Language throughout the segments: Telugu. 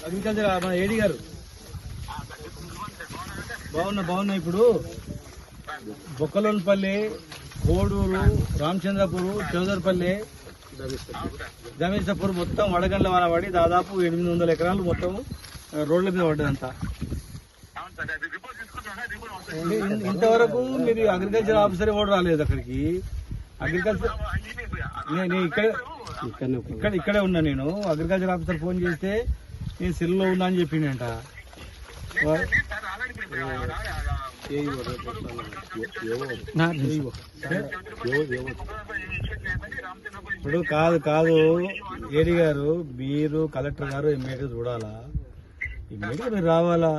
అగ్రికల్చర్ మన ఏడీ గారు బాగున్నా. ఇప్పుడు బొక్కలోనిపల్లి, కోడూరు, రామచంద్రపూర్, చౌదరిపల్లి, జమీర్సాపూర్ మొత్తం వడగండ్ల వాన పడి దాదాపు 800 ఎకరాలు మొత్తం రోడ్ల మీద పడ్డదంతా. ఇంతవరకు మీరు అగ్రికల్చర్ ఆఫీసర్ కూడా రాలేదు అక్కడికి. అగ్రికల్చర్ నేను ఇక్కడే ఉన్నా. నేను అగ్రికల్చర్ ఆఫీసర్ ఫోన్ చేస్తే నేను సెల్లో ఉన్నా అని చెప్పిండంట. ఇప్పుడు కాదు ఏడీ గారు, మీరు కలెక్టర్ గారు ఇమ్మీడియట్గా చూడాలా, ఇమ్మీడియట్గా మీరు రావాలా.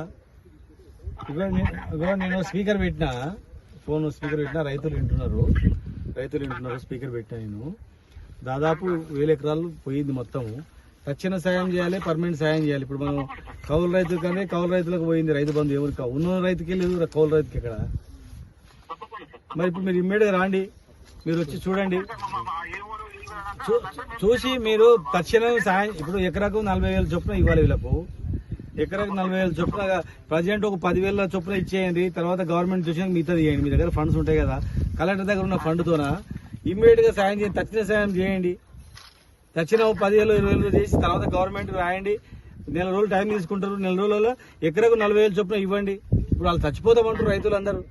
నేను స్పీకర్ పెట్టినా, ఫోన్ స్పీకర్ పెట్టినా, రైతులు వింటున్నారు, స్పీకర్ పెట్టినా. నేను దాదాపు 1000 ఎకరాలు పోయింది మొత్తం. తక్షణ సాయం చేయాలి, పర్మనెంట్ సాయం చేయాలి. ఇప్పుడు మనం కౌలు రైతులు కానీ కౌలు రైతులకు పోయింది రైతు బంధు, ఎవరికి ఉన్న రైతుకి లేదు, కౌలు రైతుకి ఎక్కడ. మరి ఇప్పుడు మీరు ఇమ్మీడియట్గా రాండి, మీరు వచ్చి చూడండి, చూసి మీరు తక్షణం సాయం. ఇప్పుడు ఎకరాకు 40,000 చొప్పున ఇవ్వాలి వీళ్ళకు. ఎకరాకు 40,000 చొప్పున ప్రజెంట్ ఒక 10,000 చొప్పున ఇచ్చేయండి. తర్వాత గవర్నమెంట్ చూసి మిగతా చేయండి. మీ దగ్గర ఫండ్స్ ఉంటాయి కదా, కలెక్టర్ దగ్గర ఉన్న ఫండ్తోన ఇమ్మీడియట్ గా సాయం చేయండి, తక్షణ సాయం చేయండి. తక్షణ 10,000 20,000 చేసి తర్వాత గవర్నమెంట్ రాయండి. 1 నెల రోజులు టైం తీసుకుంటారు. 1 నెల రోజులలో ఎకరాకు 40,000 చొప్పున ఇవ్వండి. ఇప్పుడు వాళ్ళు చచ్చిపోతామంటారు రైతులు అందరూ.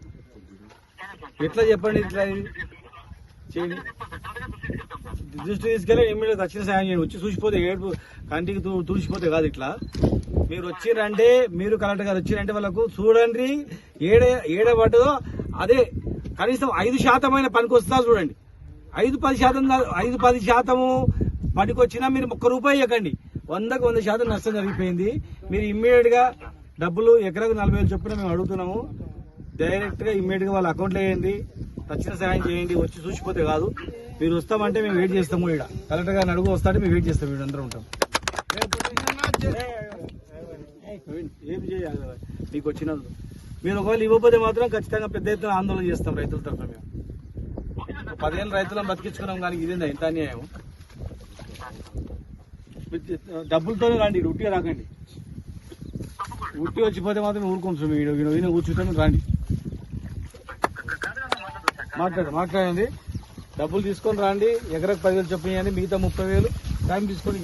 ఎట్లా చెప్పండి, ఇట్లా చేయండి, దృష్టి తీసుకెళ్ళి ఇమ్మీడియట్ తక్షణ సాయం చేయండి. వచ్చి చూసిపోతే ఏడుపు కంటికి తూసిపోతే కాదు. ఇట్లా మీరు వచ్చిరంటే, మీరు కలెక్టర్ గారు వచ్చిరంటే వాళ్ళకు చూడండి ఏడబడ్డదో అదే కనీసం 5% పనికి వస్తుందా చూడండి. 5-10% పనికొచ్చినా మీరు ₹1 ఇవ్వకండి. 100కు 100% నష్టం జరిగిపోయింది. మీరు ఇమ్మీడియట్ గా డబ్బులు ఎకరాకు 40,000 చొప్పున మేము అడుగుతున్నాము. డైరెక్ట్ గా ఇమ్మీడియట్ గా వాళ్ళ అకౌంట్లో వేయండి, తక్షణ సాయం చేయండి. వచ్చి చూసిపోతే కాదు. మీరు వస్తామంటే మేము వెయిట్ చేస్తాము. ఇక్కడ కలెక్టర్ గారిని అడుగు వస్తాంటే మేము వెయిట్ చేస్తాం. ఇక్కడ అందరూ ఉంటాం. ఏం చేయాలి మీకు వచ్చినందుకు. మీరు ఒకవేళ ఇవ్వకపోతే మాత్రం ఖచ్చితంగా పెద్ద ఎత్తున ఆందోళన చేస్తాం రైతుల తరఫున. మేము 10 ఏళ్ళు రైతులను బతికించుకున్నాం, కానీ ఇదేందా ఇంత అన్యాయం. డబ్బులతోనే రండి, ఉట్టిగా రాకండి. ఉట్టి వచ్చిపోతే మాత్రం ఊరుకోండి. ఈయన కూర్చుంటాను, రండి, మాట్లాడండి. డబ్బులు తీసుకొని రండి. ఎకరకు 10,000 చొప్పున, మిగతా 30,000 టైం తీసుకొని